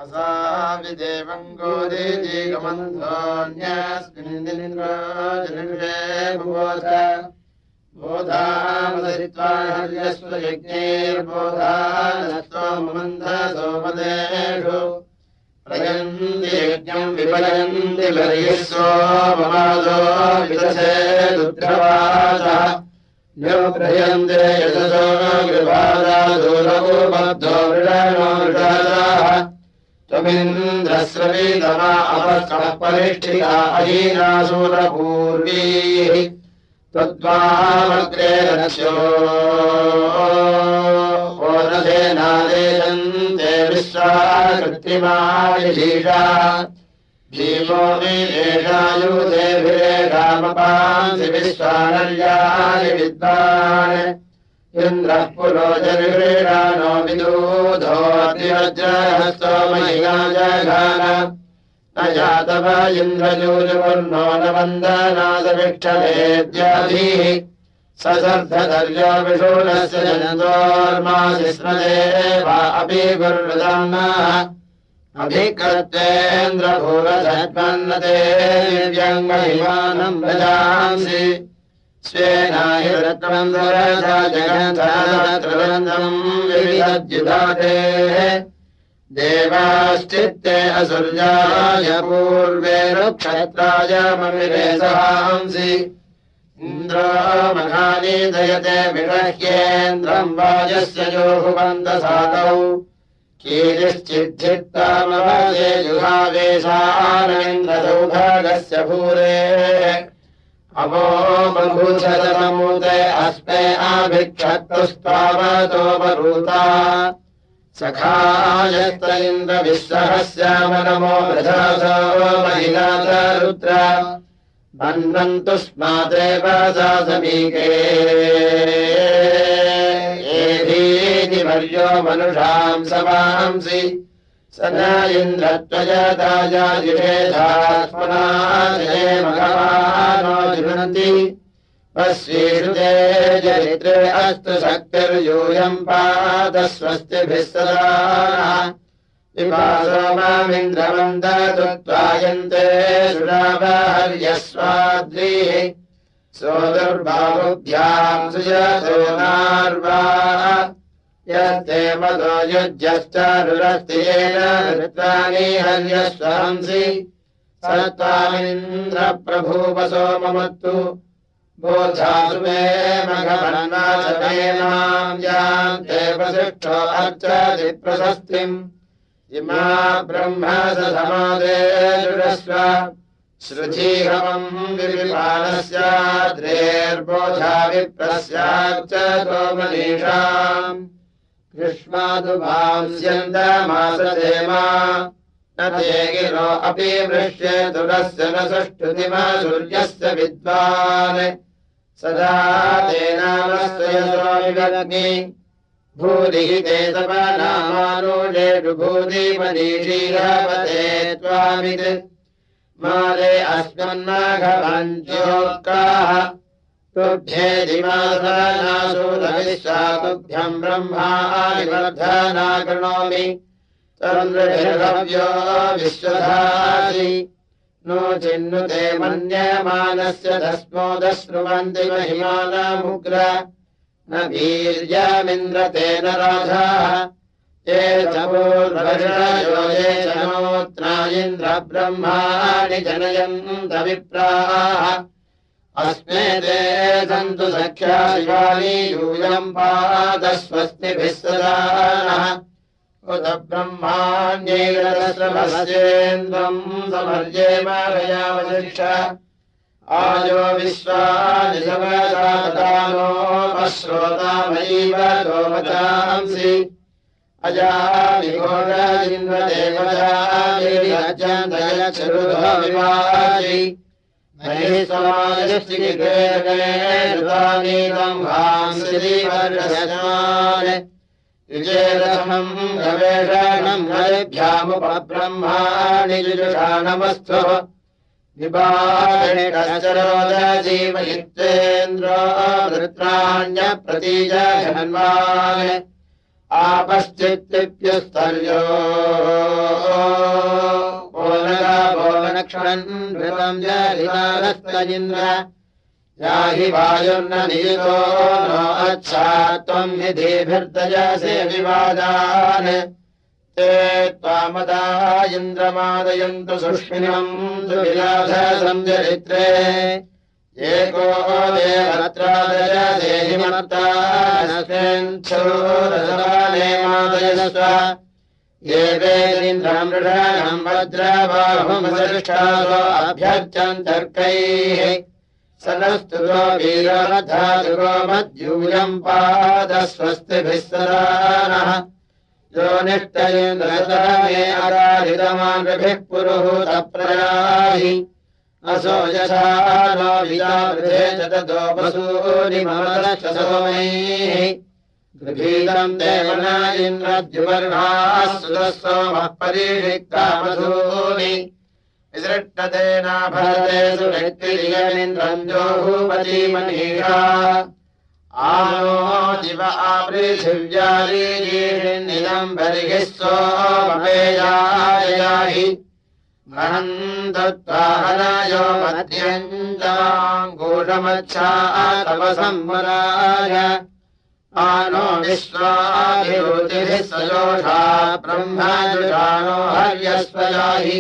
असाविदेवम् गोदीजीगमन्धोऽन्यस्मिन्निन्द्रो जनिषे बुबोध बोधामसरित्वा हर्यस्व यज्ञैर्बोधानस्तो ममन्धसोमदेषु प्रयन्ति यज्ञम् विपयन्ति बर्हिस्वो ममादो विदसे रुद्रवासः यो प्रयन्ते यशसो गृभादा दूरवो बद्धो वृषणो वृषादाः त्वमिन्द्रस्रवीतमा अपस्कः परिष्ठिता अहीनासुरपूर्वीः त्वद्वामग्रे रस्यो ओरसेनादेशन्ते विश्वा कृत्रिमायिषीषा भीमो विदेशायुधेभिरेषामपांसि विश्वानर्याणि विद्वान् इन्द्रः पुरोजनिषेणानो विदूधोऽतिवज्रहस्तो महिना जघान न जातव इन्द्रजूजुवर्णो न वन्दनादविक्षलेद्याभिः ससर्धधर्यो विषूणस्य जनतोर्मासि स्मदेवा अपि गुरुदन्नः अभिकर्तेन्द्रभूरधन्नते दिव्यम् महिमानम् भजांसि स्वेनाहिरत्नम् दुरधा जगन्धात्रबन्धम् विविधद्युधातेः देवाश्चित्ते असुर्याय पूर्वे रुक्षत्राय ममिरे सहांसि इन्द्रो मघानि दयते विषह्येन्द्रम् वाजस्य जोहुवन्दसातौ कीरिश्चिद्धित्तामवदे जुहावेशानन्द्रसौभागस्य भूरेः अवो बभूषतममुदे अस्मे आभिक्षत्तुस्तावतो वरूता सखायस्त इन्द्रविश्वहस्याम नमो वृधासो महिनाथ रुद्र बन्वन्तु स्मादेव सा समीके एभीति वर्यो मनुषाम् समांसि स न इन्द्रत्वजताजाजिषेधात्मनाजिषे मघवानो जिघ्नन्ति पश्येषु ते जरित्रे अस्तु शक्तिर्यूयम् पाद स्वस्तिभिः सदा विपासो मामिन्द्रवन्दतुत्वायन्ते सुरावहर्यस्वाद्रीः सोदुर्बाहुभ्याम् सुजतो नार्वा यस्ते मदो युज्यश्चारुरस्तियेन ऋत्वानि हर्यस्वांसि सत्त्वामिन्द्रप्रभूवसो ममत्तु बोधासु मे मघवन्नासमेनाम् यान्ते वसिष्ठो अर्चति प्रशस्तिम् इमा ब्रह्म ससमादे जुरस्व श्रुधीहमम् विविपालस्याद्रेर्बोधा विप्रस्याच्चतो मनीषाम् ग्रीष्मादुभांस्यन्तमासदेमा न ते गिरो अपि वृष्येतुरस्य न सुष्ठुतिमा सूर्यस्य विद्वान् सदा तेनामस्वयसो विवग्नि भूरिः ते तपनामानुषेषु भूरिमनीषीरपते त्वामित् मारे अस्मन्माघवञ्चोक्ताः तुभ्येदिमासनासूरविश्वा तुभ्यम् ब्रह्माणि वर्धना कृणोमि तन्द्रभिर्हव्यो विश्वधासि नो चिन्नुते मन्यमानस्य तस्मोदश्नुवन्ति महिमानमुग्र न वीर्यमिन्द्रतेन राधाः ये चपूर्वर्षयो ये जनोत्रा इन्द्रब्रह्माणि जनयन्त विप्राः अस्मे ते सन्तु सख्या शिवानि यूयम् पाद स्वस्तिभिः सदा नः उत ब्रह्माण्यैरस्रभस्येन्द्रम् समर्येम भयावशिक्ष आयो विश्वानि समसादानोपश्रोतामैव गोमतांसि अजामिघोषिन्वदेवजामिर्यजन्तयच्छुरुधो विवासि महिस्वमायश्चिकिगेगेरुतानीतम् भांसिवर्षस्मान् युजेरथम् गवेषणम् हरिभ्यामुपब्रह्माणि जुजुषाणमस्थो विभागेन्द्रो वृत्राण्यप्रतीजघन्वान् आपश्चित्तिप्युस्तर्यो नक्षत्रम् जलितारस्त इन्द्र याहि वायुर्न नियुतो नो अच्छा त्वम् निधिभिर्दयसे विवादान् ते त्वामदा इन्द्रमादयन्तु सुष्मिनम् सुविलाससञ्चरित्रे एको देवरत्रादयसे हिमर्तानस्मिन्क्षोरसवाने मादयस्व ये वेदिन्द्रम् वृषणम् वज्रबाहुमसृष्टासो अभ्यर्चन्तर्कैः सनस्तुतो वीरवधातुको मद्यूयम् पादस्वस्तिभिः सदा नः यो निष्ठयेन्द्रसमे अराधितमानृभिः पुरुहूतप्रयाहि असो यशा नो विदावृधे च ततो वसूनि ममदश्च सोमैः गृहीतम् देवन इन्द्रद्युवर्णाः सुतः सोमः परीक्षिक्तामधूनि विसृष्टतेनाभरते सुरक्तिरियमिन्द्रम् जोहूपति मनीषा आनो दिव आपृथिव्यारीनिदम् बर्हिः सोमपेयायाहि महन्तत्वाहरायो मध्यञ्जाङ्गूढमच्छा तव संवराय आनो विश्वाभिरुतिभिः सजोषा ब्रह्मजुषाणो हर्यस्वयाहि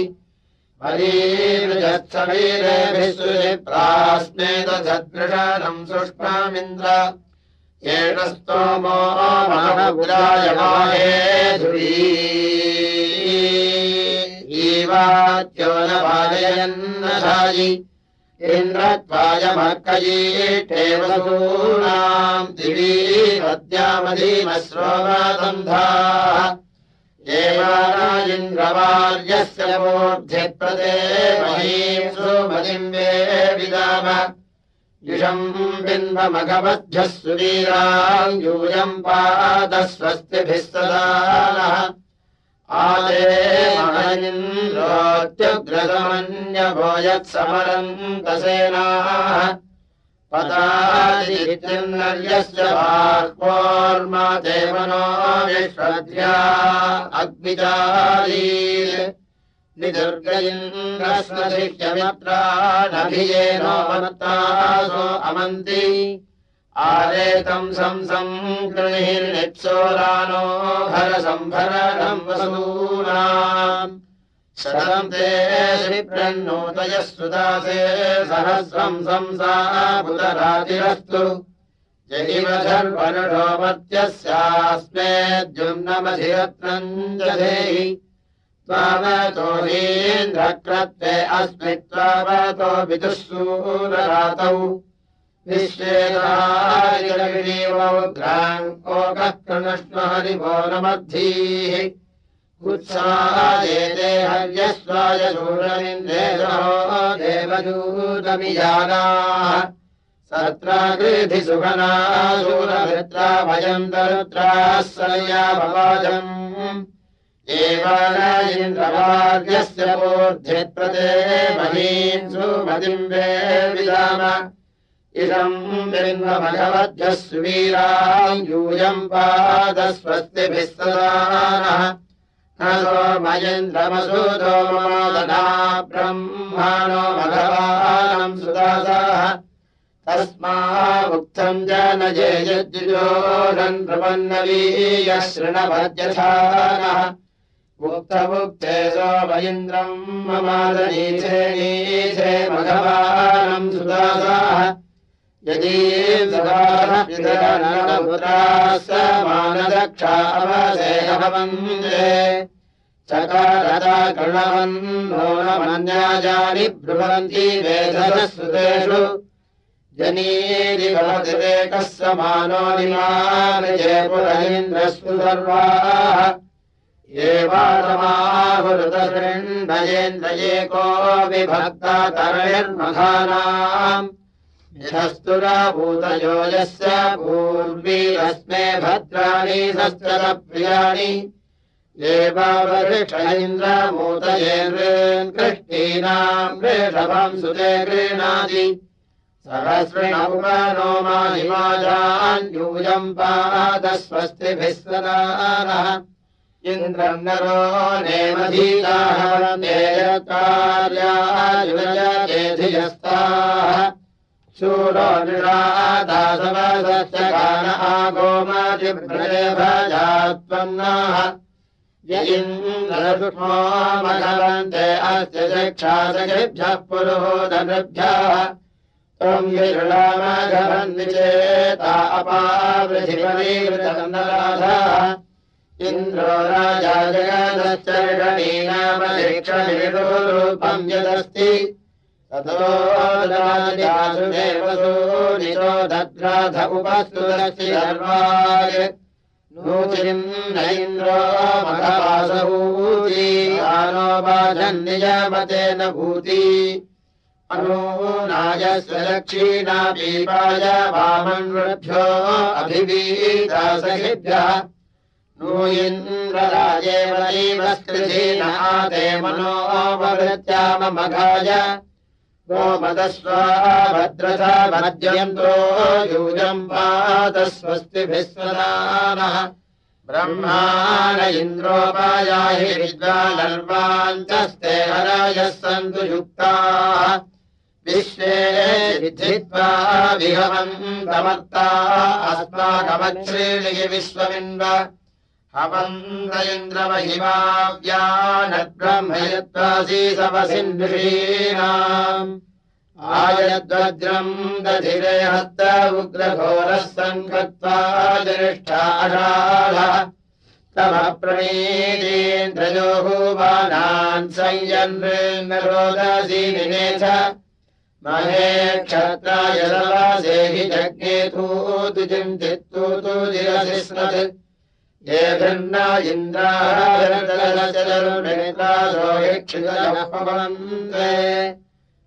परीवृजत्सवीरेभिः सुजिप्रास्मेतसदृशनम् सुष्मामिन्द्र येन स्तोमो महमुद्रायमाहे धुरी ईवात्यो न वाजयन्नधायि इन्द्रत्वायमर्कयीष्ठे वसूनाम् दिवीवद्यामधीमश्रोमसन्धाः येवाना इन्द्रवार्यस्य मूर्ध्यत्प्रदे महीम् सुमतिम् वेविदाम युषम् बिन्वमघवध्यः सुवीराम् यूयम् पादस्वस्तिभिः सदा नः आदे महनिन्द्रोऽत्युग्रतमन्यभो यत्समरन्तसेनाः पदादित्यन्नर्यस्य बाह्वोर्मा देवनो विश्वद्या अग्निजालीः निदुर्ग इन्द्रस्वधिक्यमित्रानभियेनो मत्तासो अमन्ति आरेतम् संसङ्गृह्णित्सोरानो भरसम्भरणम् वसूनाम् शतम् ते श्रीप्रन्नोतयः सुदासे सहस्रम् संसाबुधरातिरस्तु जहिवधर्वरुषो मत्यस्यास्मेद्युम्नमधिरत्नम् दधेहि त्वावतो हीन्द्रक्रत्वे अस्मि त्वावतो विदुःसूररातौ विश्वेदारिरविनीवोग्राम् ओकः कृणष्ण हरिवो नमद्धीः उत्सादेते हर्यस्वाय शूरमिन्द्रेशो देवदूतमिजानाः सत्रागृधि सुखना शूरभृत्रा भयम् तरुत्राः सनया भवाजम् एवान इन्द्रवार्यस्य मूर्ध्यत्प्रदे महीम् सुमतिम् वेविदाम इदम् बिन्वमघवध्यः सुवीराम् यूयम् पादस्वस्तिभिः सदा नः न सोमयेन्द्रमसूतो मोदना ब्रह्माणो मघवानम् सुदासाः तस्मामुक्तम् जनजे यज्जुजोषन् प्रपन्नवीयः शृणवद्यथा नः मुक्तमुक्ते सोम इन्द्रम् ममादनीथे नीथे मघवानम् सुदासाः यदीन्द्रपुत्राः समानदक्षावसे भवन्ते चकारता कृणवन्नो न मन्याजानि ब्रुवन्ति वेदसः सुतेषु जनीरिभवतिरेकः समानो निमानजे पुरैन्द्रस्तु सर्वाः एवारमाहुरुतशृण्भयेन्द्रयेको विभक्ता तरणिर्मघानाम् यथस्तुराभूतयो यस्य पूर्वीरस्मे भद्राणि सस्तरप्रियाणि एवावरिष्ठ इन्द्रमूतये कृष्टीनाम् वृषभम् सुते गृह्णाति सहस्रिणौमानो माहिमाजान्यूयम् पादस्वस्तिभिः सदा नः इन्द्रम् नरो नेमधीताहवन्देयकार्यायुजयेधियस्ताः शूरो निरादासवसस्य गान आगोमादिभ्रजेभजात्वन्नाः य इन्द्रसुष्मो मघवन्ते अस्य शिक्षासखिभ्यः पुरुहूतनृभ्यः त्वम् विरुणामघवन्निचेता अपावृथिपरीवृतन्दराधः इन्द्रो राजा जगदश्चरणीनामशिक्षणीरूपम् यदस्ति ततो राजासुदेवसूनितो दद्राध उपस्तुरस्य सर्वाय नूचिम् न इन्द्रो मघवासहूती आनो वाजन्नियमतेन भूति अनूनायस्य दक्षिणा पीपाय वामन्वृभ्यो अभिवीतासखिभ्यः नो इन्द्रराजेव स्कृधीन आते मनोऽवृत्याममघाय गोमदस्वा भद्रसा मध्यन्तो यूयम् पातस्वस्तिभिः सदा नः ब्रह्माण इन्द्रोपायाहि विद्वानर्वाञ्चस्ते हरायः सन्तु युक्ताः विश्वे विद्धित्वा विहवन्तमर्ता अस्माकमच्छ्रेणि विश्वमिन्व हवन्त इन्द्रमहिमाव्यानद्ब्रह्मयत्वासी सवसिन्धुषीणाम् आयद्वज्रम् दधिरे हस्त उग्रघोरः सङ्कृत्वा जनिष्ठाषाढः तव प्रणीतीन्द्रयो भुवानान् संयन्नरोदसी निनेथ महे क्षत्राय सवासेहि जज्ञेतूतु चिन्तित्तूतु दिरसि स्मत् ये भिन्ना इन्द्राचरुणेतासो हिक्षितः पवन्ते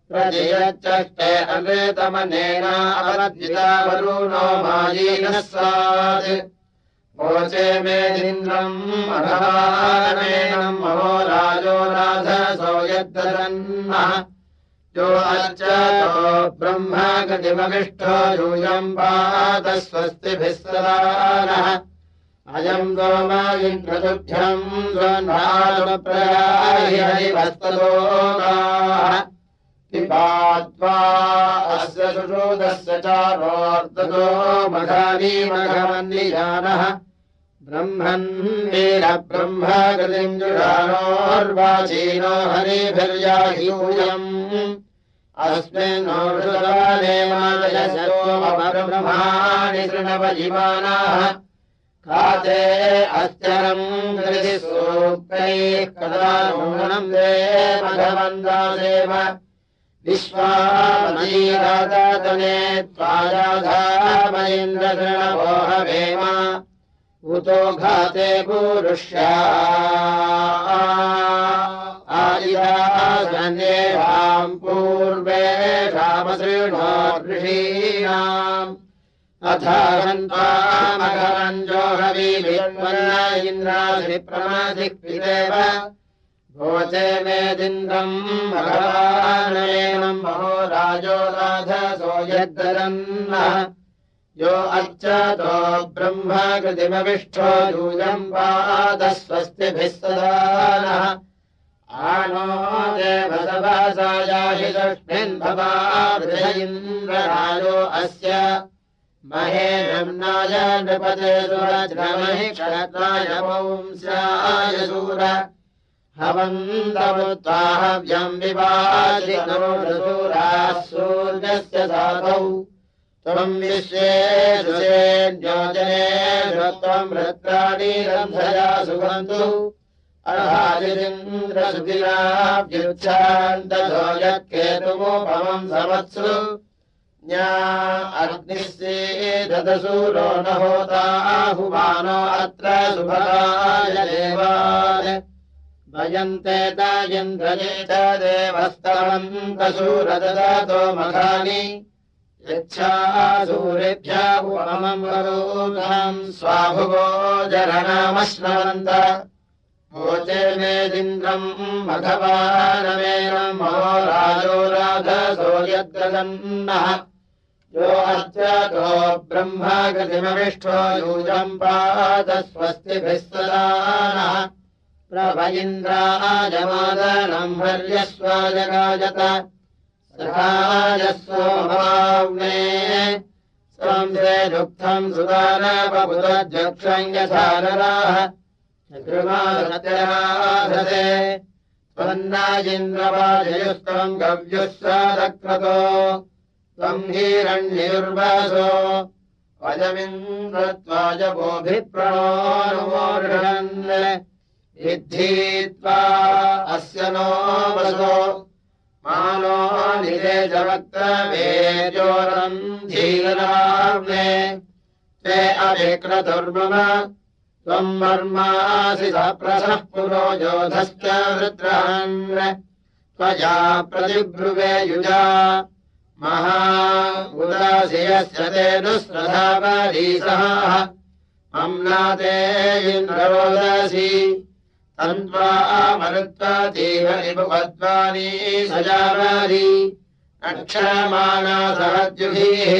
प्रजयच्चष्टे अमृतमनेना अवद्विता वरुणो मायीनः स्यात् मोचे मेदिन्द्रम् अघवानमेनम् महो राजो राधसो यद्ददन्नः यो अर्चतो ब्रह्म गतिमविष्ठो यूयम् पातस्वस्तिभिः सदा नः अयम् गोमा इन्द्रतुभ्यम् स्वन्भानुप्रयाहि हरिवस्तदोगाः पिबात्वा अस्य सुषुदस्य चारोर्दतो मघानी मघवन्निजानः ब्रह्मन् वीरब्रह्म गतिम् जुषाणोर्वाचीनो हरिभिर्याह्यूयम् अस्मिन्नोषुदाने मादयसोमब्रह्माणि शृणवजिमानाः काते अश्चरम् कृति सूक्तैः कदा नूनम् दे मघवन्दासेव विश्वामतीरातने त्वाजाधामयिन्द्रशृणवोहवेम उतो घाते पूरुष्या आदिरासन्येषाम् पूर्वेषामसृणोर्षीणाम् अथाहन्त्वामघवञ्जोहवीर्वन्न इन्द्राधिप्रमाधिक्विदेव भोचे मेदिन्द्रम् मघवानयनम् महो राजो राधसो यद्ददन्नः यो अर्चतो ब्रह्म कृतिमविष्ठो यूयम् पादस्वस्तिभिः सदा नः आनो देवसवासायाहि तस्मिन् भवावृध इन्द्रराजो अस्य महे नम्नाय नृपते सुरज्रमहि क्षत्राय वंस्याय सूर हवन्तमुत्ताहव्यम् विवादिनोषसूराः सूर्यस्य साधौ त्वम् विश्वेषु सेन्योजनेषु त्वम् रत्राणि रन्धया सुगन्तु अर्हादिरिन्द्रसुगिराभ्युच्छान्ततो यत्केतुमुपमम् समत्सु ज्ञा अग्निस्येदसूरो न होताहुमानो अत्र सुभगाय देवान् भजन्ते तायन्द्रजेत देवस्तवन्तसूरददातो मघानि यच्छासूरेभ्यः उपमम् वरोधाम् स्वाभुवो जरणामश्नवन्त भोचे मेदिन्द्रम् मघवानमेनम् महो राजो राधसो यद्ददन्नः यो अर्चतो ब्रह्मा गतिमविष्ठो यूजम् पात स्वस्तिभिः सदा नः प्रभ इन्द्रायमादनम् हर्यस्वाजगाजत सखाय सोमाग्ने संसे दुःखम् सुदानपपुतध्यक्षम् यथा नराः कृमासत्यराधते त्वन्नाजिन्द्रवाजयुस्त्वम् गव्युः सादक्रतो त्वम् हिरण्युर्वासो वजमिन्द्रत्वाजपोऽभिप्रणोनुमोर्हन् विद्धीत्वा अस्य नो वसो मानो निरेजवक्त्रवेजोरम् धीरराम्ने ते अभिक्रतुर्मम त्वम् वर्मासि सप्रसः पुरो योधश्च वृत्रहन् त्वया प्रतिब्रुवे युजा महा उदासि यस्य ते दुःस्रधावरीसः अम्नाते इन्द्रोदसि तन्त्वा मरुत्वातीव निपुवद्वानी सजावारी नक्षमाना सहद्युभिः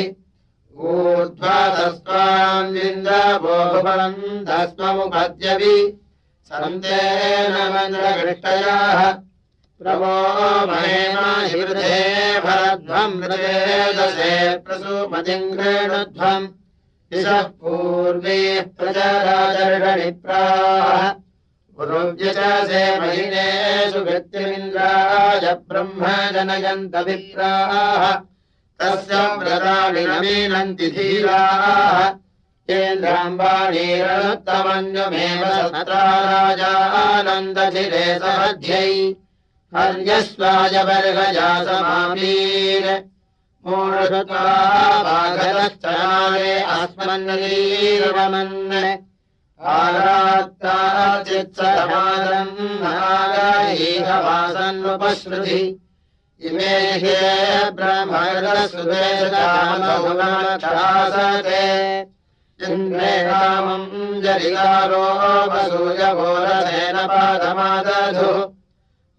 ऊर्ध्वा तस्त्वान्विन्द्रभोभवन्तस्त्वमुपद्यवि सन्तेन मन्द्रकृष्टयाः प्रभो महेमाहिवृधे भरध्वम् मृतेदसे प्रसूमतिम् कृणध्वम् दिशः पूर्वीः प्रजराजर्षणिप्राः पुरुव्यचासे महिनेषु वृत्तिमिन्द्राय ब्रह्म जनयन्तभिप्राः तस्य व्रतानि न मीनन्ति धीराः केन्द्राम्बाणीरनुत्तमन्युमेव सत्रा राजानन्दधिरे सहध्यै हर्यस्वाय बर्हजा समामीर मूढुत्वा वाघतश्चनारे अस्मन्नीरमन् आरात्ताचित्समादम् नागाहीहवासन्नुपश्रुति इमे ह्ये ब्रह्मर्दसुवेशदामभुवनक्षासते इन्द्रे रामम् जरिकारो वसूयघोरसेन पादमादधुः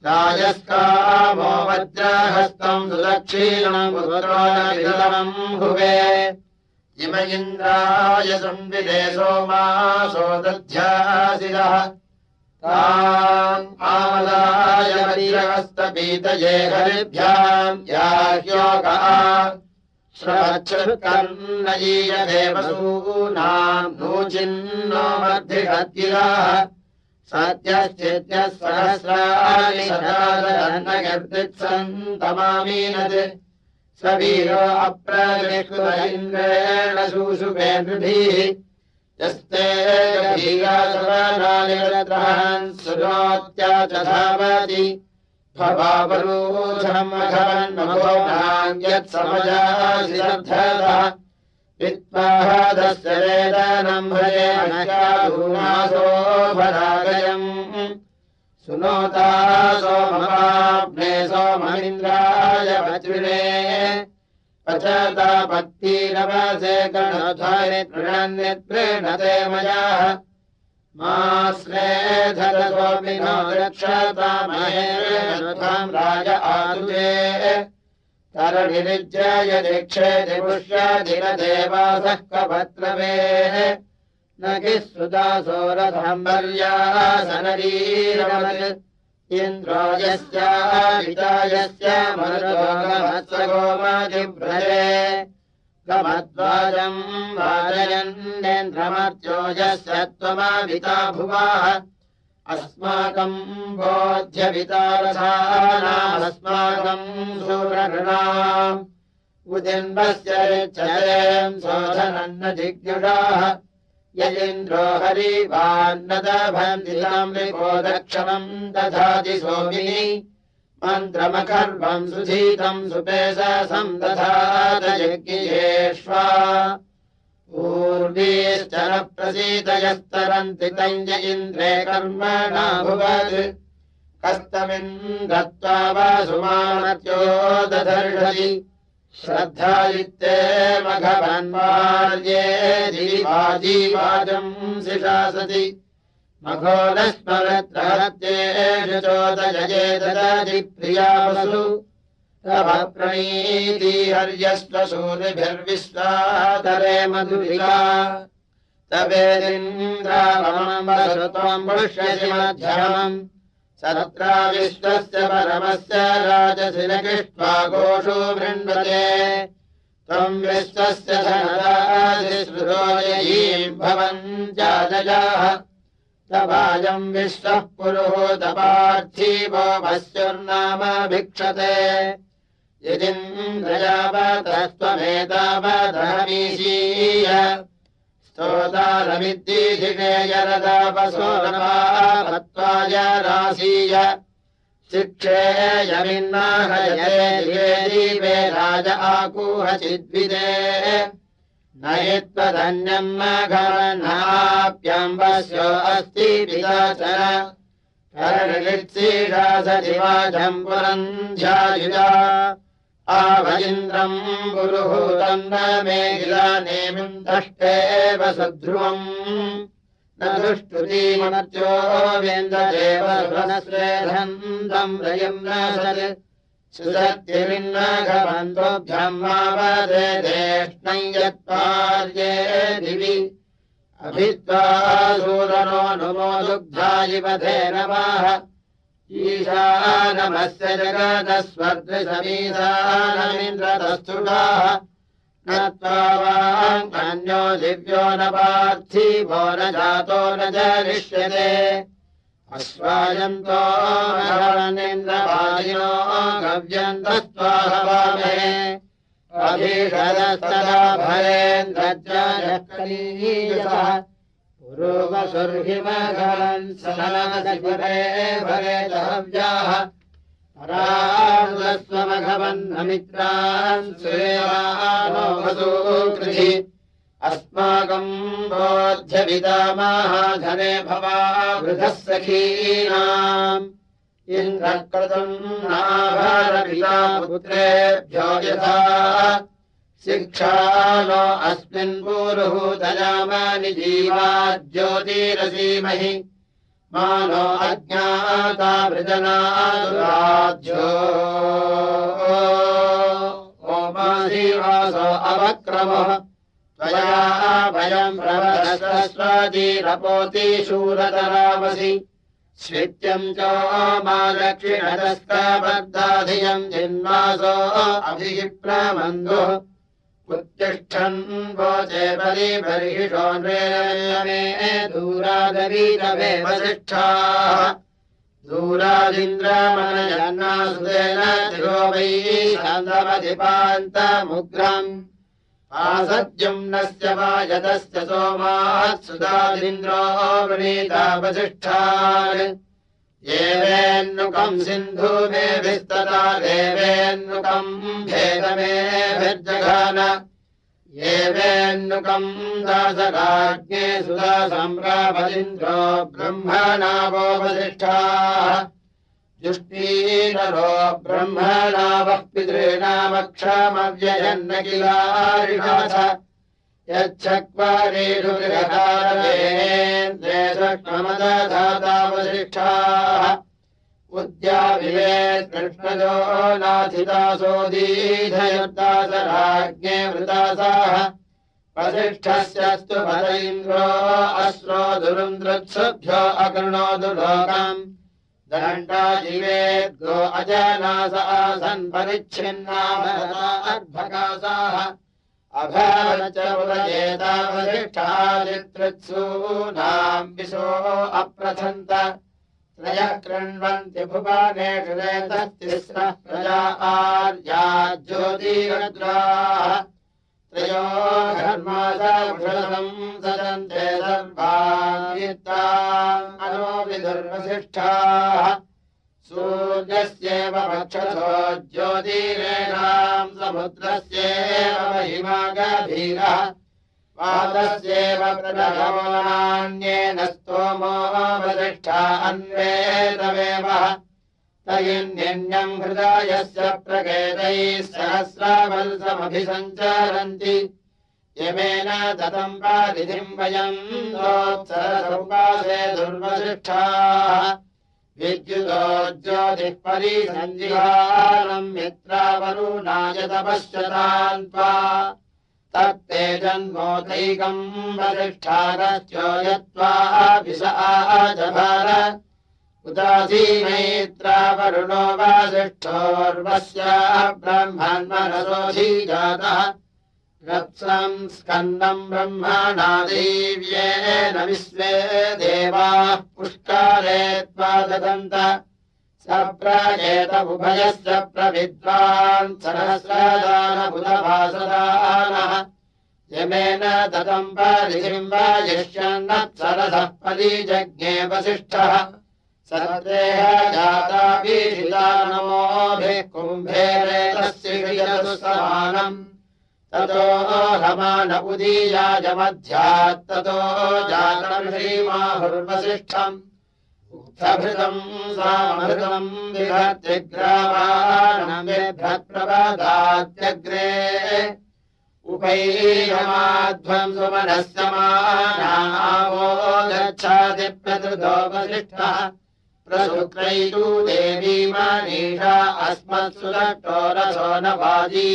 राजस्कामो वज्रहस्तम् सुदक्षिणम् पुत्रोऽनविधमम् भुवे इम इन्द्राय संविदे सोमासो दध्यासिरः तान् आमदाय वज्रहस्तपीतये हरिभ्याम् याह्योगा श्रवच्छुत्कर्णयीयते वसूनाम् नूचिन्नो मद्धिषद्गिराः सत्यश्चेत्यः सहस्राणि सदादन्नगर्दित्सन्तमामीनत् स वीरो अप्रविष्कृत इन्द्रेण शूशुभे नृभिः यस्ते गभीरासवनानिरत्रहन् सुनोत्या च धावति भवावरूढमघवन्मघोनाम् यत्समजासि दद्धतः वित्वाहदस्य वेदनम् भजे नश्याधूनासो भरागयम् सुनोता सोमवाग्ने सोममिन्द्राय वज्रिणे पचता पत्तीरवसे गणध्वनि तृणन्नित्प्रीणते मयाः मा स्नेधरसोमिनो रक्षता महेन्द्रध्वम् राज आदुजे तरणिरिज्याय दीक्षेति पुष्याधिरदेवासः कपत्रवेः न किस्सुदासो रथम्बर्यासनरीरवत् इन्द्रो यस्यावितायस्य मरुतोगमत्सगोमजिभ्रजे गमद्वाजम् वाजयन्नेन्द्रमर्त्यो यस्य त्वमाविता भुवाः अस्माकम् बोध्यवितारसानामस्माकम् सूरनृणाम् उदिन्वस्य रिच्छयेम् शोधनन्न जिज्ञुषाः यजिन्द्रो हरिवान्नदभन्दिताम् रिपो दक्षमम् दधाति सोमिनि मन्त्रमखर्वम् सुधीतम् सुपेशसम् दधात यज्ञेष्वा पूर्वीश्च न प्रसीदयस्तरन्ति तञ्ज इन्द्रे कर्मणा भुवत् कस्तमिन्द्रत्वा वासुमानत्यो दधर्षति श्रद्धायुक्ते मघवन्मार्ये जीवाजीवाजम् शिशासति मघोलस्मरत्रहत्येषु चोदयजे ददति प्रियावसु तव प्रणीति हर्यस्व सूर्यभिर्विश्वातरे मधुरिका तवेदिन्द्रावमं वसुत्वं पुष्यसि मध्यमम् सत्रा विश्वस्य परमस्य राजसिनकिष्ट्वा गोषो मृण्वते त्वं विश्वस्य धनदादिश्रुतोययीं भवञ्जाजजाः तवायं विश्वः पुरुहूतपार्थिवो भस्युर्नाम भिक्षते यदिन्द्रयावतस्त्वमेतावदहमीशीय स्तोतारमिद्दीधिके यरदापसो नपात्वाय रासीय शिक्षेयमिन्नाहयते दिवे राज आकूह चिद्विदे नयित्वधन्यम् मघवन्नाप्यम्बस्यो अस्ति पिताचर कर्णित्सीषा सदिवाजम् पुरन्ध्यायुजा आवजिन्द्रम् पुरुहूतम् न मे गिलानेमिम् दष्टेव सुध्रुवम् न दुष्टुतीमर्त्यो वेन्द्रदेव स्वनस्वेधन्तम् रयम् न सत् सुसत्यमिन्नाघवन्तोभ्यम् मावदे देष्णम् यत्पार्ये दिवि अभित्वा सूरनो नुमो दुग्धायिव धेनवाः ईशानमस्य जगदस्वर्धसमीशानमिन्द्रतस्तुषाः न त्वावाङ्कन्यो दिव्यो न पार्थिवो न जातो न जनिष्यते अश्वायन्तो भवनेन्द्रवादिनो गव्यन्तस्त्वाहवामहे अभीषदस्तदा भरेन्द्रज्जायकलीयसः पुरोवसुर्हिमघवन् सनदशिवरे भरेदहव्याः परानुस्वमघवन्नमित्रान् सुरेवानो वसूकृधि अस्माकम् बोध्यविदामाः धने भवा वृधः सखीनाम् इन्द्रकृतम् नाभारपिता पुत्रेभ्यो यथा शिक्षा नो अस्मिन् पूरुहूतयामानि जीवा ज्योतिरसीमहि मानो अज्ञाता वृजनादुराध्यो ओमासीवासो अवक्रमः त्वया भयम् प्रवदस्वस्वादीरपोति शूरतरावसि श्वित्यम् च मादक्षिणतस्तबद्धाधियम् जिन्वासो अभिप्रमन्दुः उत्तिष्ठन् वोचे बलिबर्हिषो नृमे दूरादवीरवे वसिष्ठाः दूरादिन्द्रमनयन्नासुतेन तिरो वै शान्तमधिपान्तमुग्रम् आसद्युम्नस्य वायतस्य सोमात् सुदादिन्द्रो वृणीता वसिष्ठान् येवेन्नुकम् सिन्धुमेभिस्तदा देवेन्नुकम् भेदमेभिर्जघान येवेन्नुकम् दासराज्ञे सुधा सम्राभदिन्द्रो ब्रह्मणावो वसिष्ठाः जुष्टीनरो ब्रह्मणावः पितॄणामक्षमव्ययन्न किलारिषाथ यच्छक्वारेषु गृहकारेन्द्रे सूक्ष्ममदधाता वसिष्ठाः उद्याभिवे कृष्णजो नाथितासोदीधयुर्दासराज्ञे वृतासाः वसिष्ठस्यस्तु पद इन्द्रो अश्रो दुरुन्द्रुत्सुभ्यो अकृणोदु लोकम् दण्डाजिवेद्गो अजनास आसन् परिच्छिन्ना अर्भकासाः अभवच उदयेता वसिष्ठादितृत्सूनाम् विशो अप्रथन्त त्रयः कृण्वन्ति भुवनेषु रेतस्तिस्रः प्रजा आर्या ज्योतिरद्राः त्रयो घर्मासौषधम् सदन्ते सर्वान् अनो विदुर्वसिष्ठाः सूर्यस्येव वक्षसो ज्योतिरेणाम् समुद्रस्येव महिमा गभीरः पादस्येव प्रदभो नान्येन स्तोमो वसिष्ठा अन्वेतमेवः तयिन्यन्यम् हृदयस्य प्रकेतैः सहस्रावल्समभिसञ्चरन्ति यमेन दतम् पादिधिम् वयम् दोत्सरसौपासे दुर्वसिष्ठाः विद्युतो ज्योतिः परिसञ्जिहानम् मित्रावरुणाय तपश्यतान् त्वा तत्ते जन्मोदैकम् वसिष्ठागस्त्यो यत्त्वा विष आजभार उदासीमैत्रावरुणो वासिष्ठोर्वस्य ब्रह्मन्मनसोऽधिजातः रत्सम् स्कन्दम् ब्रह्मणा देव्येन विश्वे देवाः पुष्कारे त्वा ददन्त स प्रजेत उभयस्य प्रविद्वान् सहस्रदानबुधभासदानः यमेन ददम् परिधिम् वाजिष्यन्नत्सरसः परिजज्ञे वसिष्ठः सर्वेह जाताभिषिता नमोभिः कुम्भेरेतस्य श्रियतु समानम् ततो रमान उदीयाय मध्यात् ततो जातम् श्रीमाहुर्वसिष्ठम् उक्थभृतम् सामृतम् विभर्तिग्रावाणमेभ्यप्रपदात्यग्रे उपैयमाध्वम् सुमनस्य मानावो गच्छाति प्रदृतो वसिष्ठः प्रशुक्रैतु देवी मनीषा अस्मत्सुदट्टो रसो न वाजी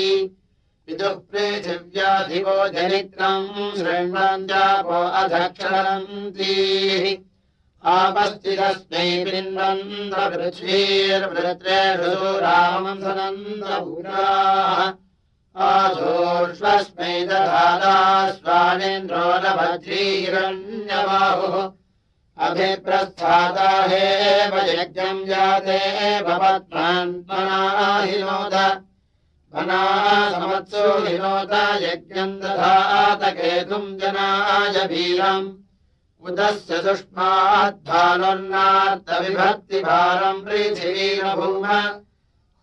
विदुः पृथिव्याधिपो जनित्रम् शृण्वन्त्यापो अधक्षरन्तीः आपस्थितस्मै पिन्वन्द्रपृथ्वीर्वृत्रेषु रामम् सनन्दभूराः आधूर्ष्वस्मै दधाता स्वानेन्द्रो न भद्रीरण्यबाहुः अभिप्रस्थाता हेव यज्ञम् जाते भवत्मन्मना हिनोद मना समत्सु हिनोद यज्ञम् दधात केतुम् जनाय वीरम् उदस्य सुष्माद्भानुर्नार्तविभक्तिभारम् पृथिवीरभूम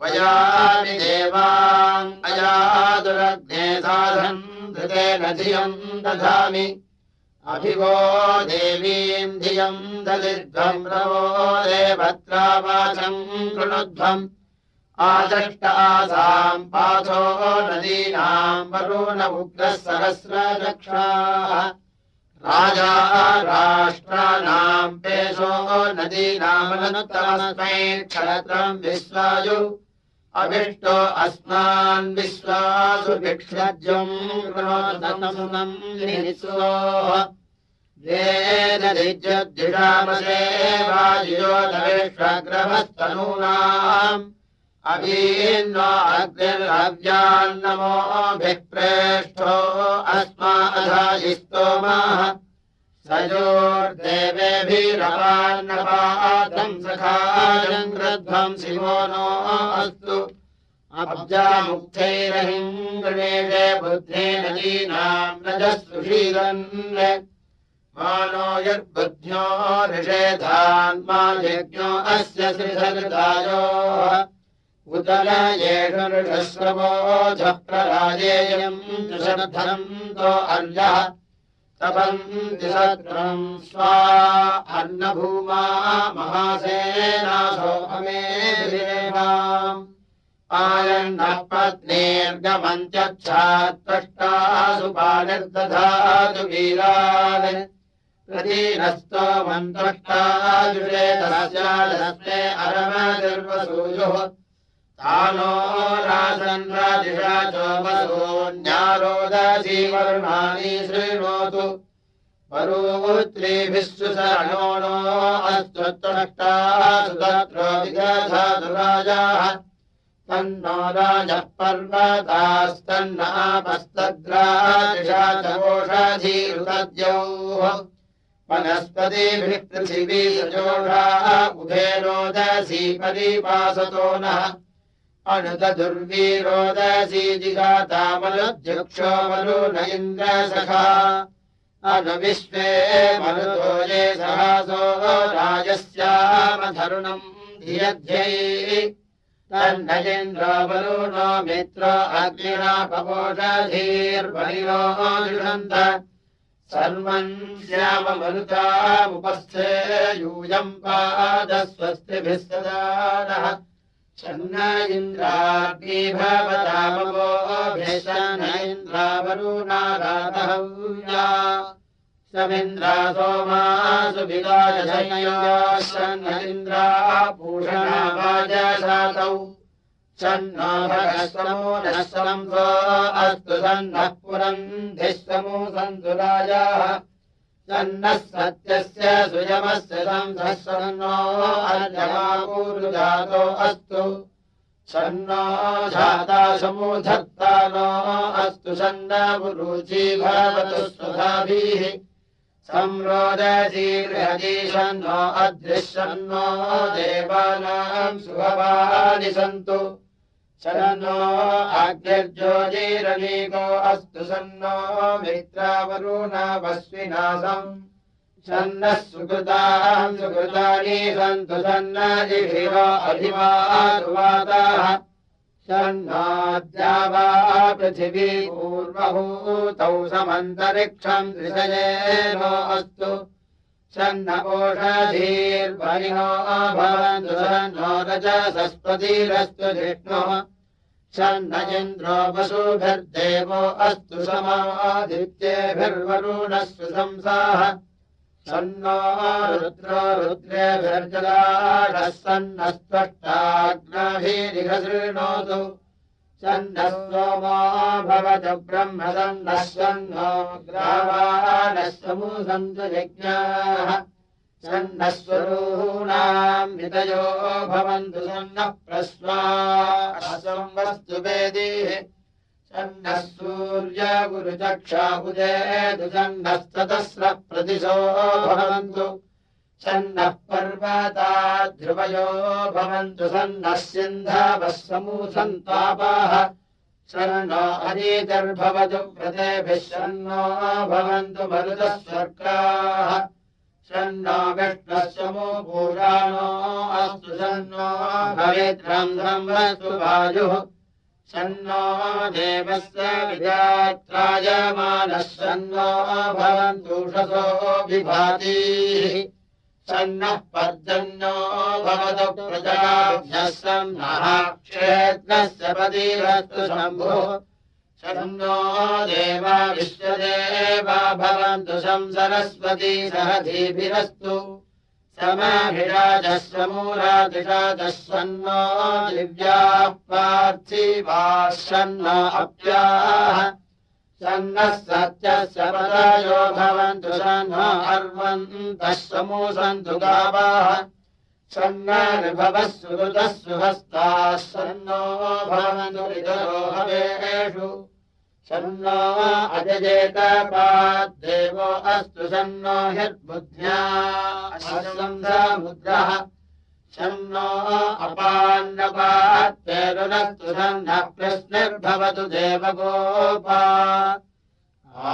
वयामि देवान् अयादुरग्ने साधन् धृतेन धियम् दधामि अभिवो देवीम् धियम् दलिध्वम् रवो देवत्रा वाचम् कृणुध्वम् आचष्ट आसाम् पाथो नदीनाम् वरुण उग्रः सहस्रचक्षाः राजा राष्ट्राणाम् पेशो नदीनामनुत्तमस्मै क्षत्रम् विश्वायु अभिष्टो अस्मान् विश्वासु भिक्षज्यम् कृणोदनम् निःस्वोः वेददिज्यद्दिशामसे वायुयोदविश्वग्रहस्तनूनाम् अभीन्नो अग्निर्हव्यान्नमोभिः प्रेष्ठो अस्माधायिस्तोमाः सयोर्देवेभिरपान्नपात्रम् सखायम् कृध्वम् शिवो नो अस्तु अब्जामुक्थैरहिम् गणेशे बुद्धे नदीनाम् रजः सुषीरन् मानो यद्बुद्ध्यो ऋषेधान्मा यज्ञो अस्य श्रीधृतायोः उदलयेषु ऋषस्रवोऽधः प्रराजेयम् दशधनन्तो अर्यः तपन्ति सत्रम् स्वा अन्नभूमा महासेनासो अमेभिरेवाम् आयन्नः पत्नीर्गमन्त्यच्छात्पष्टासु पानिर्दधातु वीरान् प्रतीनस्तो मन्त्रष्टाजुषेतस्यादस्मे अरमदिर्वसूयुः तानो रासन् राजिषा चोपसून्यारोदसी वर्णानि शृणोतु वरूत्रीभिः सुसरणो नो अस्तु त्वष्टासु तत्रो विदधातु राजाः तन्नो राजः पर्वतास्तन्नापस्तद्राजिषा च ओषधीरुतद्यौः वनस्पतिभिः पृथिवी सजोषा उभे रोदसी परिपासतो नः अनुतदुर्वीरोदसी जिगातामनुध्यक्षो वरुण इन्द्रसखा अनुविश्वे मरुतो ये सहसो राजस्यामधरुणम् धियध्यै तन्नयेन्द्रो वरुणो मित्रो अग्निरापवोषधीर्वरिणो जुषन्त सर्वम् श्याममरुतामुपस्थे यूयम् पादस्वस्तिभिः सदा नः शन्न इन्द्राग्नि भवतामवोभिः शन्न इन्द्रावरुणाराधहव्या समिन्द्रा सोमासु विदायसंयोऽसन्न इन्द्राः पूषणा वाजसातौ सन्नो भगस्तमो नः संसो अस्तु सन्नः पुरन्धिः समो सन्तु राजाः सन्नः सत्यस्य सुयमस्य संसः सन्नो अर्यमापूर्वजातो अस्तु सन्नो धाता समूधत्ता नो अस्तु सन्न पुरुची भवतु स्वधाभिः संरोदशीर्हदीशन्नो अदृशन्नो देवानां सुभवानि सन्तु सन्नो अग्निर्ज्योतिरनीको अस्तु सन्नो मित्रावरुणवस्विनासम् सन्नः सुकृतां सुकृतानि सन्तु सन्नजिभिरो अभिमातुवाताः सन्नाद्यावा पृथिवी पूर्वभूतौ समन्तरिक्षम् त्रिशयेनो अस्तु सन्न ओषधीर्वरिणो भवन्तु सन्नो रजसस्पतिरस्तु जिष्णुः सन्न इन्द्रो वसुभिर्देवो अस्तु समादित्येभिर्वरुणः सुशंसाः सन्नो रुद्रो रुद्रेभिर्जलाढः सन्नस्त्वष्टाग्नाभिरिहसृणोतु सन्नः सोमो भवतु ब्रह्म सन्नः सन्नो ग्रावाणः समूसन्तु यज्ञाः सन्नः स्वरूणाम् वितयो भवन्तु सन्नः प्रस्वासंवस्तु वेदीः सन्नः सूर्यगुरुचक्षाबुधेतु सन्नस्ततस्रः प्रतिशो भवन्तु सन्नः पर्वता ध्रुवयो भवन्तु सन्नः सिन्धवः समूसन्तापाः सन्नो अदीतिर्भवतु प्रतेभिः सन्नो भवन्तु मरुतः स्वर्गाः सन्नो विष्णुः समो पुराणो अस्तु सन्नो भवेद्रन्ध्रं वस्तु वायुः सन्नो देवस्य विजात्रायमानः सन्नो भवन्तु उषसो विभातीः सन्नः पर्जन्यो भवतु प्रजाभ्यः सन्नः क्षेत्रस्य पतिरस्तु शम्भुः सन्नो देवा विश्वदेवा भवन्तु सरस्वती सहधीभिरस्तु समाभिराजः समूरादिराजः सन्नो दिव्याः पार्थिवाः सन्नो अप्याः सन्नः सत्यस्य पदायो भवन्तु सन्नो अर्वन्तः समूसन्तु गावाः सन्नर्भवः सुहृतः सुहस्ताः सन्नो भवन्तु पितरो हवेषु सन्नो अजजेतपाद्देवो अस्तु सन्नो ह्यद्बुद्ध्या मुद्रः सन्नो अपान्नपात्तेरुनस्तु सन्नः प्रश्निर्भवतु देवगोपा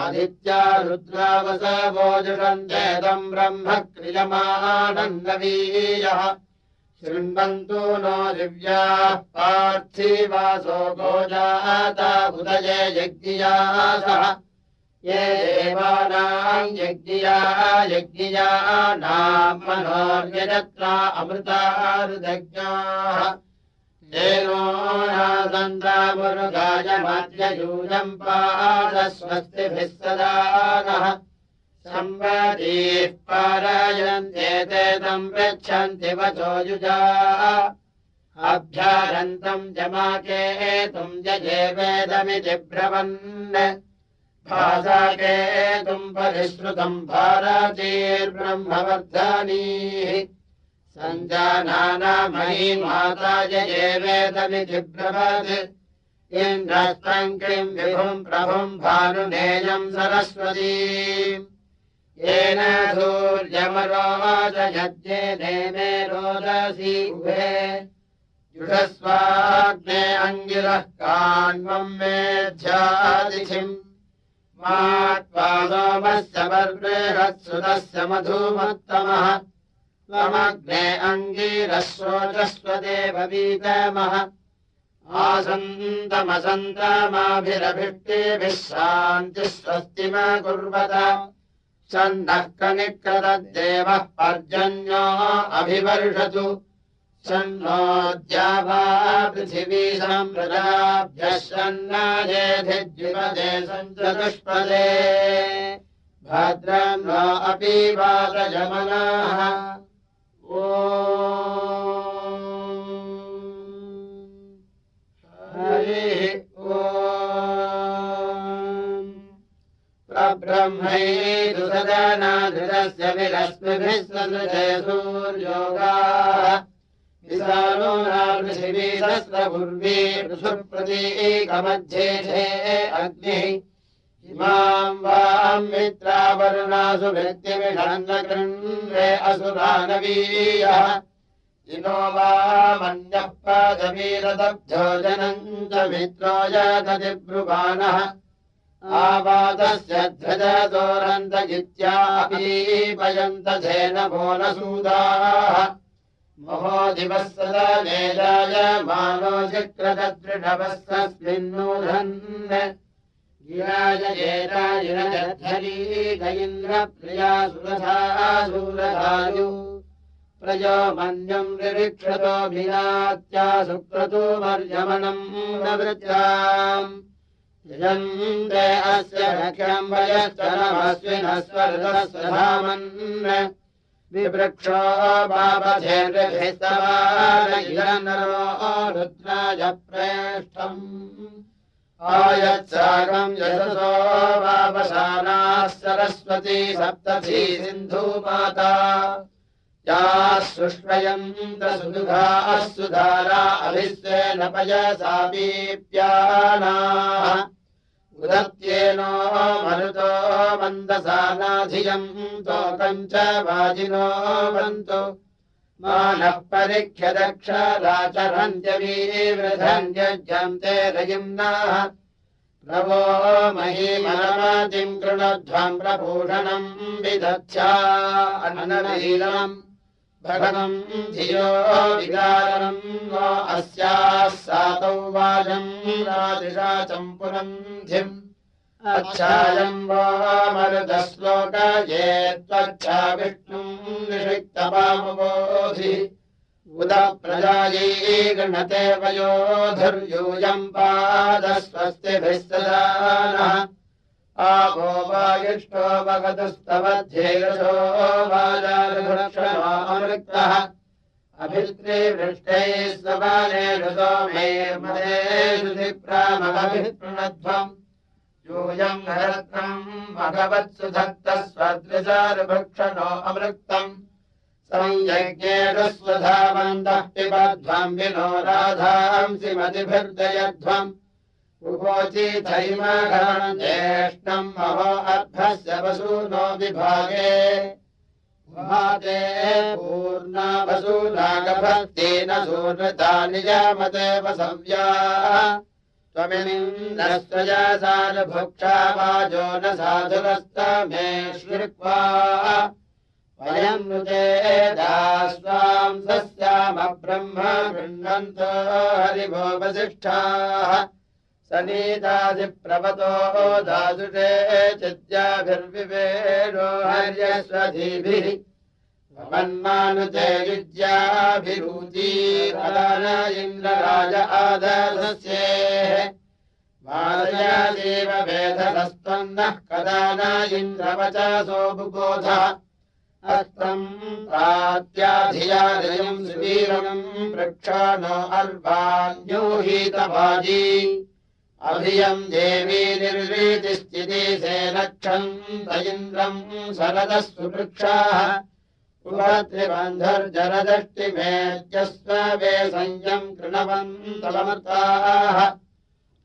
आदित्या रुद्रावसवो जुषन्तेदम् ब्रह्म क्रियमाणन्नवीयः शृण्वन्तु नो दिव्याः पार्थिवासो गोजाता उदये यज्ञियासः ये देवानाम् यज्ञियानाम् मनोर्यजत्रा अमृतारुदज्ञाः तेनो नासन्तामुरुगायमाद्ययूयम् पादस्वस्तिभिः सदा नः संवदीः पारायन्त्येतेदम् पृच्छन्ति वचो युजा अभ्यारन्तम् जमाकेतुम् जये वेदमिति ब्रवन् भासाकेतुम् परिश्रुतम् भारतीर्ब्रह्मवर्धानीः सञ्जानानामयी माता जये वेदमिति ब्रवत् इन्द्रस्तम् किम् विभुम् प्रभुम् भानुनेयम् सरस्वतीम् येन सूर्यमरोचयज्ञेने रोदसी उभे जुषस्वाग्ने अङ्गिरः कान्वम् मेध्यादिथिम् मात्वा सोमस्य बर्बृहत्सुतस्य मधुमत्तमः त्वमग्ने अङ्गिरः शोचस्वदेव वीतमः आसन्तमसन्तमाभिरभिष्टिभिः शान्तिः स्वस्तिमकुर्वत सन्नः कनिक्रतद्देवः पर्जन्यो अभिवर्षतु सन्नोऽद्यावा पृथिवी सम्प्रदाभ्यः सन्नाजेधिद्विपदे सञ्चतुष्पदे भद्रं नो अपि वातयमनाः ॐ हरिः ॐ प्रब्रह्मैतु सदनाधृतस्य विरश्मिभिः सदृशय सूर्योगाः विशालो पृथिवी सहस्रपूर्वी पृथुप्रतीकमध्ये अग्निः इमां वां मित्रावरुणासु वृत्तिमिषन्नकृण्वे असुरानवीयः इनो वामन्यः पादवीरदब्धो जनञ्च मित्रो यदतिब्रुवाणः आवादस्य ध्वजदोरन्तगित्यापीपयन्त धेनभो न सूदाः महो दिवः सदनेजाय मानो जिक्रदृढवस्तस्मिन्नूधन् गिराजयेताजिनजद्धरीक इन्द्रप्रिया सुरथासुरथायु प्रजो मन्यम् रिक्षतोऽभिनात्या सुक्रतुमर्यमणम् नवृत्याम् यजन्ते अस्य रक्ष्यम् वयश्चनमस्विनस्वर्धस्वधामन् विवृक्षो बाबधेर्भिस्तवानरो रुद्राय प्रेष्ठम् आयत्सागम् यशसो वावशानाः सरस्वती सप्तधी सिन्धुमाता याः सुष्वयन्तसुदुघाः सुधारा अभिस्वेन पयसापीप्यानाः उदत्येनो मरुतो मन्दसानाधियम् तोकम् च वाजिनो वन्तु मानः परिख्य दक्षराचरन्त्यवीवृधन्त्यज्यन्ते रयिम्नाः प्रभो महीमनमतिम् कृणध्वम् प्रभूषणम् विदध्या अननलीलम् भगवम् धियो विकारम् नो अस्याः सातौ वाजम् रादिशा चम्पुरन्धिम् अच्छायम् वो मरुतश्लोक ये त्वच्छा विष्णुम् निषिक्तवामबोधि उद प्रजायै गृणते वयोधुर्यूयम् पादस्वस्तिभिः सदानः आपो वायुष्ठो भगतुस्तवध्येरसो वाजारुभक्षणोऽमृक्तः अभित्रिवृष्टैः स्वबालेषु सोमैर्मदेषु धिप्रामभिप्रणध्वम् यूयम् हरत्रम् भगवत्सु धत्तः स्वदृशारुभक्षणो अमृक्तम् संयज्ञेषु स्वधावन्तः पिबध्वम् विनो राधांसि मतिभिर्दयध्वम् उपोचिथैमघनम् ज्येष्ठम् महो अर्धस्य वसूनो विभागे भाते पूर्णा वसूनागभक्तेन सूनृता निजामते वसव्या त्वमिन्द्रस्त्वया सारभुक्षा वाजो न साधुरस्तमे श्रुत्वा वयम् नुते दास्वाम् सस्यामब्रह्म गृह्णन्तो हरिभो वसिष्ठाः सनीतादिप्रवतो दादुषे चिद्याभिर्विवेणो हर्यस्वधीभिः भवन्मानुते युज्याभिरूतीरान इन्द्रराज आदर्शस्येः मारयादेव वेधनस्त्वन्नः कदा न इन्द्रवचासो बुबोधः अस्तम् प्रात्याधियादयम् सुवीरम् वृक्षाणो अर्वाण्योहीतभाजी अभियम् देवी निर्वीतिस्थिति सेनक्षम् इन्द्रम् शरदः सुवृक्षाः उपत्रिबन्धर्जरदष्टिमेत्यस्ववे संयम् कृणवन्तमर्ताः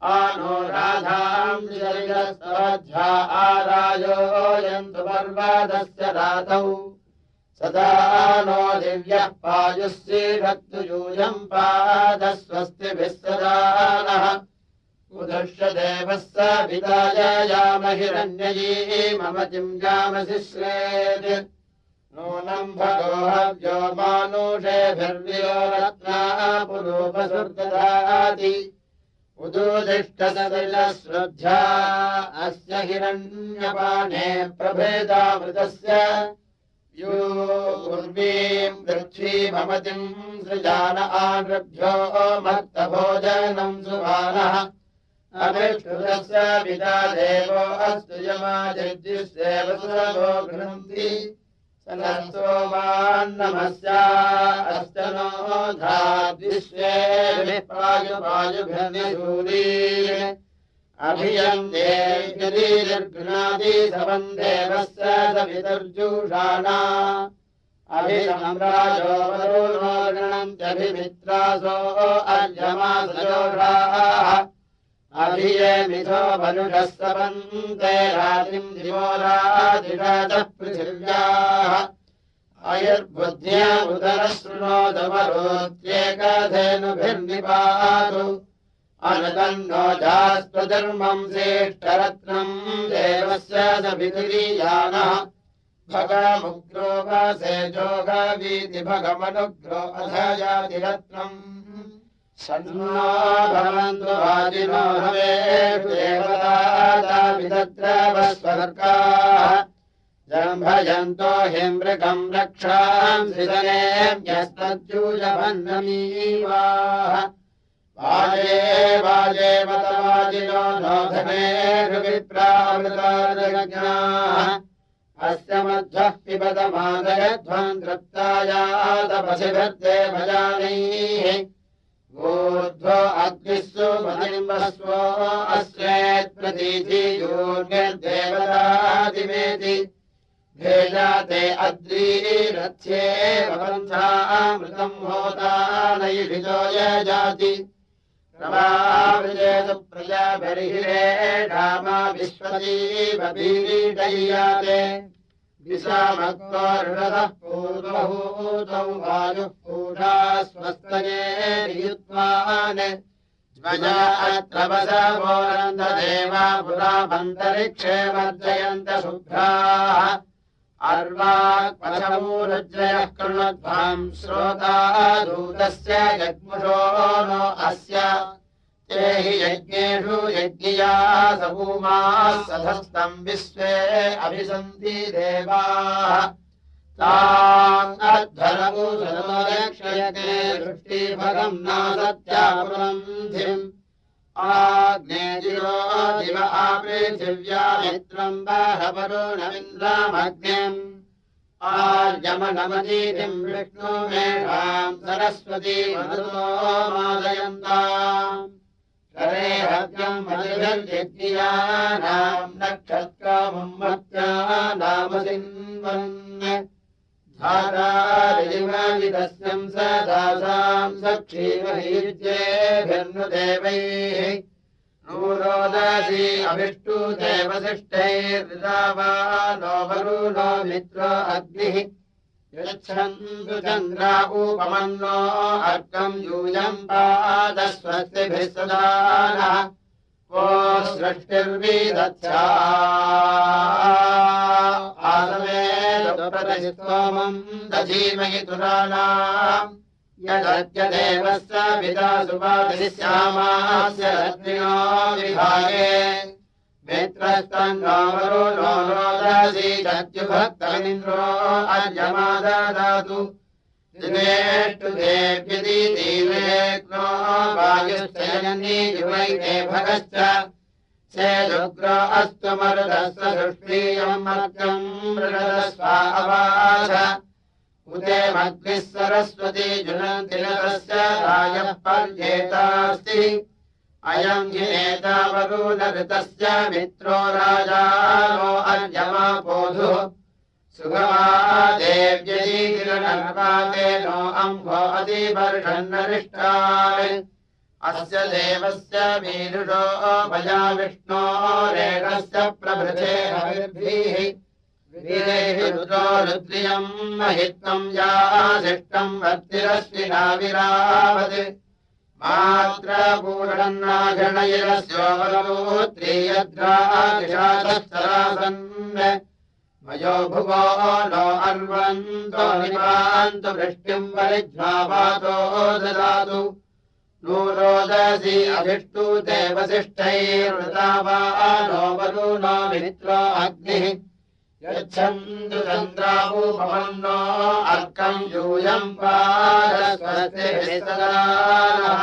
आनो राधाम् शरीरस्वाध्या आरायो यन्तु पर्वतस्य रातौ सदा नो दिव्यः पायुः सीरत्तु यूयम् पादस्वस्तिभिः सदा नः उदृश्य देवः स पिताय यामहिरण्ययी ममतिम् यामसि श्रेत् नूनम् भगोहव्यो मानुषेभिर्वियो रत्ना पुरूपसुर्दधाति उदूदिष्टसलिलश्रद्ध्या अस्य हिरण्यपाणे प्रभेदामृतस्य यो उर्वीम् पृथ्वीममतिम् सृजान आनृभ्यो मत्तभोजनम् सुभानः अभिष्टुतस्य पिता देवो अस्तु यमाजज्युस्येव सुरभो गृह्णन्ति सनस्तोमान्नमस्या अस्तनो धाद्विश्वे पायुभिर्निशूरीन् अभियन्ते यदीर्गृणादि सवन्देवस्य सवितर्जुषाणा अभिसम्राजो वरुणो गृह्णन्त्यभिमित्रासो अर्यमासजोषाः अभिये मिथो मनुषः सपन्ते रातिम् दिवो रातिषातः पृथिव्याः आयुर्बुद्ध्या उदरशृणोदमरोत्येकधेनुभिर्निपातु अनुतन्नो जास्त्वधर्मम् श्रेष्ठरत्नम् देवस्य सवितुरीयानः भगमुग्रो वासेजोगवीति भगमनुग्रो अधजातिरत्नम् सन्नो भवन्तु वाजिनो हवेषु देवता विदद्रवस्वर्गाः जम्भयन्तो हिमृगम् रक्षाम् श्रितनेऽन्यस्तज्जूयवन्नमीवाः वाजे वाजे मतवाजिनो नोधनेर्विप्रावृतादज्ञाः अस्य मध्वः पिबतमादयध्वम् तृप्तायातपशिभिर्देवजानैः ऊर्ध्वो अग्निस्सु मनिम्बस्वो अस्येत्प्रतीतियूर्निर्देवतादिमेति भेजाते अद्रीरथ्ये वपन्थामृतम् होतानैषितो यजाति प्रवावृजेतु प्रजाभिर्हिरेणामा विश्वतीवपीडय्याते विषामक्तोर्णतः पूर्वभूतौ वायुः पूषा स्वस्तये नियुत्वान् ज्वजा अत्र वसवोरन्धदेवा पुरामन्तरिक्षे वर्जयन्त शुभ्राः अर्वाक्पशमूरुज्जयः कृणध्वाम् श्रोता दूतस्य यज्ञुषो नो अस्य ते हि यज्ञेषु यज्ञिया सभूमाः सधस्तम् विश्वे अभिसन्ति देवाः ताम् अध्वरभूषणोदक्षयज्ञे दृष्टिभगम् नासत्यापुरन्धिम् आग्नेजिरो दिव आपृथिव्या मित्रम् बाहवरुणमिन्द्रामग्निम् आर्यमनमदीतिम् विष्णुमेषाम् सरस्वती मधुतो मादयन्ताम् करेहव्यम् मधुभिर्यज्ञियानाम् नक्षत्रमुम् मत्यानामसिन्वन् धारारिमविदस्यम् स दासाम् सक्षीमहीर्जेभिर्नुदेवैः नूरोदसी अभिष्टुते वसिष्ठैर्दावानो वरुणो मित्रो अग्निः यच्छन्तु चन्द्रा उपमन्नो अर्कम् यूयम् पादस्वस्तिभिः सदा नः वो सृष्टिर्विदध्या आसमेदप्रतिस्तोमम् दधीमहि तुराणाम् यदद्य देवस्य पिता सुपादिश्यामास्य रत्निनो विभागे मित्रस्तन्नो वरुणो रोदसी दद्युभक्तमिन्द्रो अर्यमाददातु दिनेष्टु देव्यदीतीवेग्नो वायुश्चयनी युवैते भगश्च सेदुग्रो अस्तु मरुदस्य सुष्ठीयम् मर्गम् मृगदस्वा अवाच उते मग्निः सरस्वती जुनतिलकस्य रायः पर्येतास्ति अयम् हि नेता वरुणऋतस्य मित्रो राजानो अर्यमापोधुः सुगमा देव्यदीतिरनर्वातेनो अम्भो अतिवर्षन्नरिष्टान् अस्य देवस्य मीरुषो भजा विष्णो रेणस्य प्रभृते हविर्भिः वीरैः रुद्रो रुद्रियम् महित्वम् यासिष्टम् वर्तिरश्विना विरावत् मात्रपूषणन्नाघणयरस्योवरोत्रीयद्रादिशासरासन् मयो भुवो नो अर्वन्तो निपान्तु वृष्टिम् वरिज्वावातो ददातु नूरोदसी अभिष्टुते वसिष्ठैर्वृतावानो वरुणो मित्रो अग्निः यच्छन्तु चन्द्रावुपमन्नो अर्कम् यूयम् पादस्वस्तिभिः सदा नः।